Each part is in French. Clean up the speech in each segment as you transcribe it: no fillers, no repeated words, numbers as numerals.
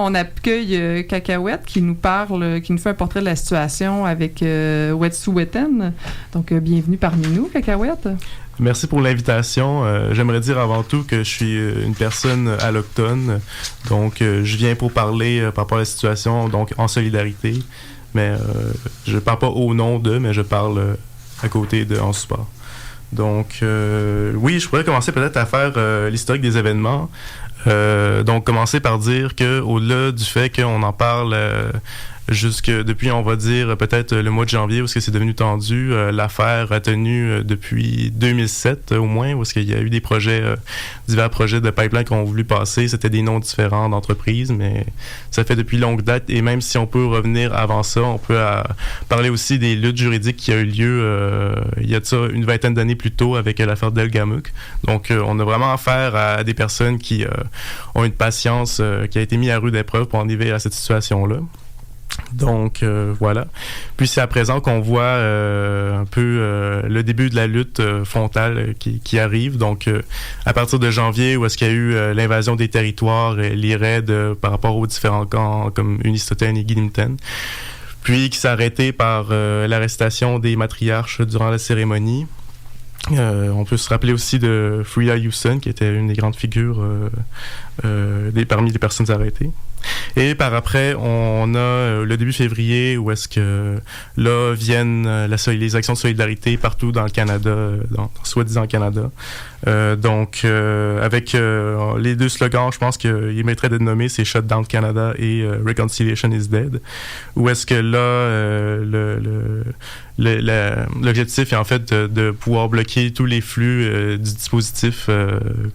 On accueille Cacahuète qui nous parle, qui nous fait un portrait de la situation avec Wet'suwet'en. Donc, bienvenue parmi nous, Cacahuète. Merci pour l'invitation. J'aimerais dire avant tout que je suis une personne allochtone. Donc, je viens pour parler par rapport à la situation, donc en solidarité. Mais je ne parle pas au nom d'eux, mais je parle à côté d'eux en support. Donc, oui, je pourrais commencer peut-être à faire l'historique des événements. Donc, commencer par dire que au-delà du fait qu'on en parle jusque depuis, on va dire, peut-être le mois de janvier, où est-ce que c'est devenu tendu, l'affaire a tenu depuis 2007 au moins, où est-ce qu'il y a eu des projets, divers projets de pipeline qui ont voulu passer. C'était des noms différents d'entreprises, mais ça fait depuis longue date. Et même si on peut revenir avant ça, on peut parler aussi des luttes juridiques qui a eu lieu il y a de ça une vingtaine d'années plus tôt avec l'affaire Delgamuukw. Donc, on a vraiment affaire à des personnes qui ont une patience qui a été mise à rude épreuve pour en arriver à cette situation-là. Donc, voilà. Puis c'est à présent qu'on voit un peu le début de la lutte frontale qui arrive. Donc, à partir de janvier, où est-ce qu'il y a eu l'invasion des territoires, les raids par rapport aux différents camps comme Unistoten et Gidimt'en. Puis qui s'est arrêté par l'arrestation des matriarches durant la cérémonie. On peut se rappeler aussi de Frida Hewson, qui était une des grandes figures parmi les personnes arrêtées. Et par après, on a le début février où est-ce que là viennent les actions de solidarité partout dans le Canada, soi-disant Canada. Donc, avec les deux slogans, je pense qu'il mériterait d'être nommé, c'est Shut Down Canada et Reconciliation is Dead. Où est-ce que là, l'objectif est en fait de pouvoir bloquer tous les flux du dispositif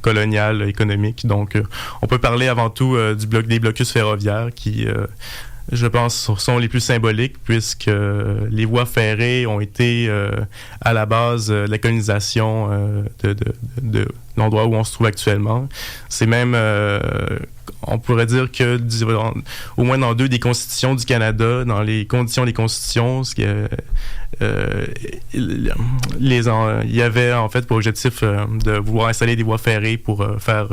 colonial économique. Donc, on peut parler avant tout des blocus ferroviaires qui, je pense, sont les plus symboliques puisque les voies ferrées ont été à la base de la colonisation de l'endroit où on se trouve actuellement. C'est même, on pourrait dire que au moins dans deux des constitutions du Canada, dans les conditions des constitutions, il y avait en fait pour objectif de vouloir installer des voies ferrées pour faire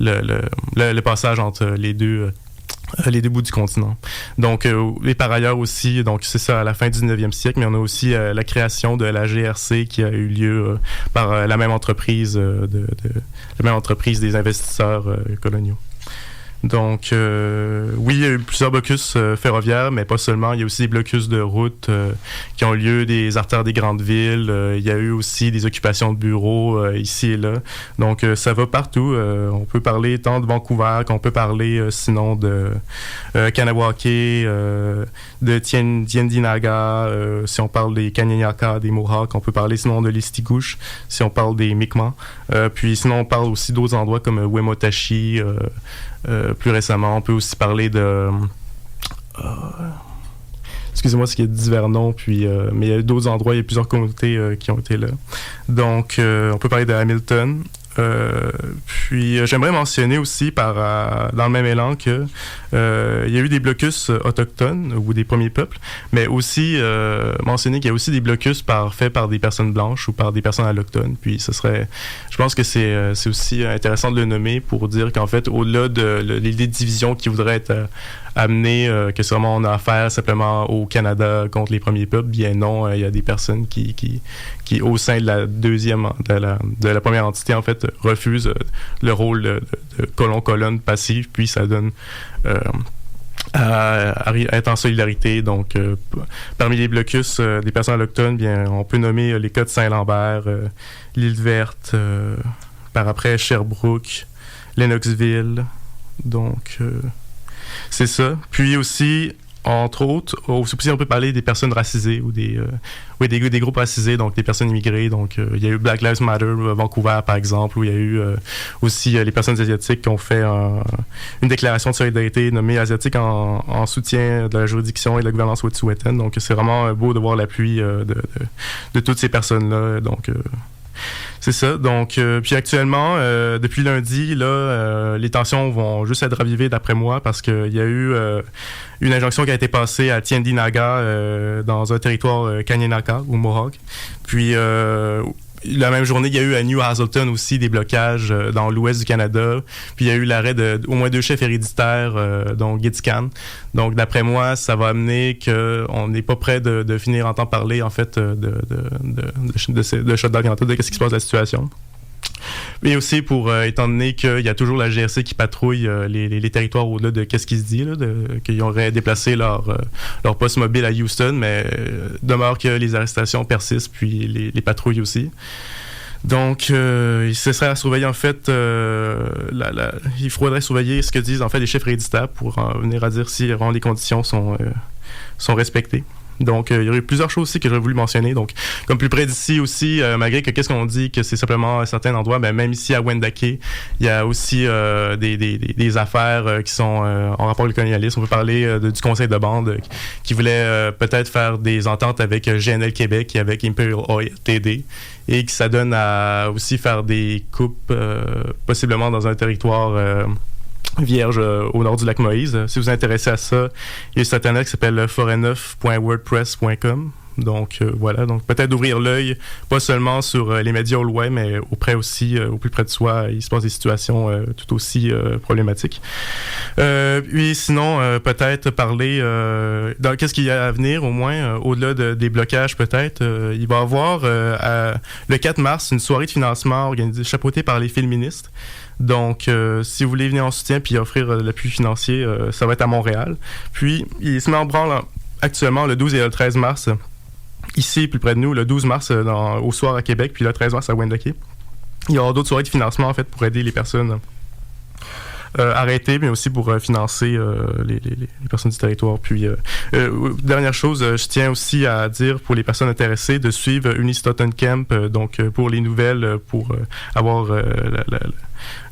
le passage entre les deux bouts du continent. Donc, et par ailleurs aussi, donc c'est ça, à la fin du 19e siècle, mais on a aussi la création de la GRC qui a eu lieu par la même entreprise, la même entreprise des investisseurs coloniaux. Donc, oui, il y a eu plusieurs blocus ferroviaires, mais pas seulement. Il y a aussi des blocus de routes qui ont lieu, des artères des grandes villes. Il y a eu aussi des occupations de bureaux ici et là. Donc, ça va partout. On peut parler tant de Vancouver qu'on peut parler sinon de Kanawake, de Tyendinaga. Si on parle des Kanien'kehá:ka, des Mohawks, on peut parler sinon de l'Estigouche, si on parle des Mi'kmaq. Puis sinon, on parle aussi d'autres endroits comme Wemotaci. Plus récemment, on peut aussi parler de... excusez-moi, c'est qu'il y a divers noms, puis, mais il y a d'autres endroits, il y a plusieurs communautés qui ont été là. Donc, on peut parler de Hamilton. Puis, j'aimerais mentionner aussi, dans le même élan, que il y a eu des blocus autochtones, ou des premiers peuples, mais aussi mentionner qu'il y a aussi des blocus faits par des personnes blanches ou par des personnes allochtones. Puis, je pense que c'est aussi intéressant de le nommer pour dire qu'en fait, au-delà des divisions qui voudraient être amener que vraiment on a affaire simplement au Canada contre les premiers peuples, bien non, il y a des personnes qui au sein de la première entité en fait refusent le rôle de colon-colonne passif, puis ça donne à être en solidarité. Donc, parmi les blocus des personnes allochtones, bien, on peut nommer les cas de Saint-Lambert, l'Île-Verte, par après Sherbrooke, Lennoxville. Donc, c'est ça. Puis aussi, entre autres, aussi on peut parler des personnes racisées ou des groupes racisés, donc des personnes immigrées. Donc, il y a eu Black Lives Matter Vancouver, par exemple, où il y a eu aussi les personnes asiatiques qui ont fait une déclaration de solidarité nommée asiatique en soutien de la juridiction et de la gouvernance Wet'suwet'en. Donc, c'est vraiment beau de voir l'appui de toutes ces personnes-là. Donc, c'est ça. Donc, puis actuellement, depuis lundi, là, les tensions vont juste être ravivées d'après moi parce qu'il y a eu une injonction qui a été passée à Tyendinaga dans un territoire Kanien'kehá:ka ou Mohawk. Puis, la même journée, il y a eu à New Hazelton aussi des blocages dans l'ouest du Canada. Puis il y a eu l'arrêt de au moins 2 chefs héréditaires, dont Gitzikan. Donc d'après moi, ça va amener qu'on n'est pas prêt de finir en entendre parler en fait de shutdown clientèle, de qu'est-ce qui se passe de la situation. Mais aussi étant donné qu'il y a toujours la GRC qui patrouille les territoires au-delà de qu'est-ce qui se dit, qu'ils auraient déplacé leur poste mobile à Houston, mais demeure que les arrestations persistent, puis les patrouilles aussi. Donc, il serait à surveiller, en fait, il faudrait surveiller ce que disent, en fait, les chefs héréditaires pour venir à dire si vraiment les conditions sont respectées. Donc, il y aurait plusieurs choses aussi que j'aurais voulu mentionner. Donc, comme plus près d'ici aussi, malgré que qu'est-ce qu'on dit que c'est simplement à certains endroits, ben, même ici à Wendake, il y a aussi des affaires qui sont en rapport avec le colonialisme. On peut parler du conseil de bande qui voulait peut-être faire des ententes avec GNL Québec et avec Imperial Oil TD et qui s'adonne à aussi faire des coupes possiblement dans un territoire vierge au nord du lac Moïse. Si vous vous intéressez à ça, il y a un site internet qui s'appelle forêt9.wordpress.com. Donc voilà, donc peut-être d'ouvrir l'œil, pas seulement sur les médias au loin, mais auprès aussi, au plus près de soi, il se passe des situations tout aussi problématiques. Puis sinon, peut-être parler dans qu'est-ce qu'il y a à venir, au moins, au-delà des blocages peut-être. Il va y avoir le 4 mars une soirée de financement chapeautée par les féministes. Donc, si vous voulez venir en soutien puis offrir l'appui financier, ça va être à Montréal. Puis, il se met en branle actuellement le 12 et le 13 mars, ici, plus près de nous, le 12 mars au soir à Québec, puis le 13 mars à Wendake. Il y aura d'autres soirées de financement, en fait, pour aider les personnes arrêtées, mais aussi pour financer les personnes du territoire. Puis, dernière chose, je tiens aussi à dire pour les personnes intéressées de suivre Eunice Totten Camp, donc pour les nouvelles, pour avoir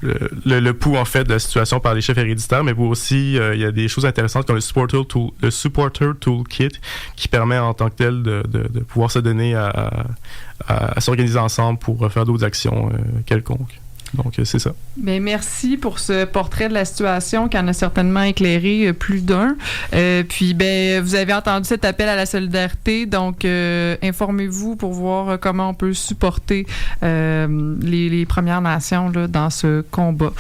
le pouls en fait de la situation par les chefs héréditaires, mais pour aussi il y a des choses intéressantes comme le Supporter Toolkit qui permet en tant que tel de pouvoir se donner à s'organiser ensemble pour faire d'autres actions quelconques. Donc, c'est ça. Bien, merci pour ce portrait de la situation qui en a certainement éclairé plus d'un. Puis, ben, vous avez entendu cet appel à la solidarité, donc informez-vous pour voir comment on peut supporter les Premières Nations là, dans ce combat.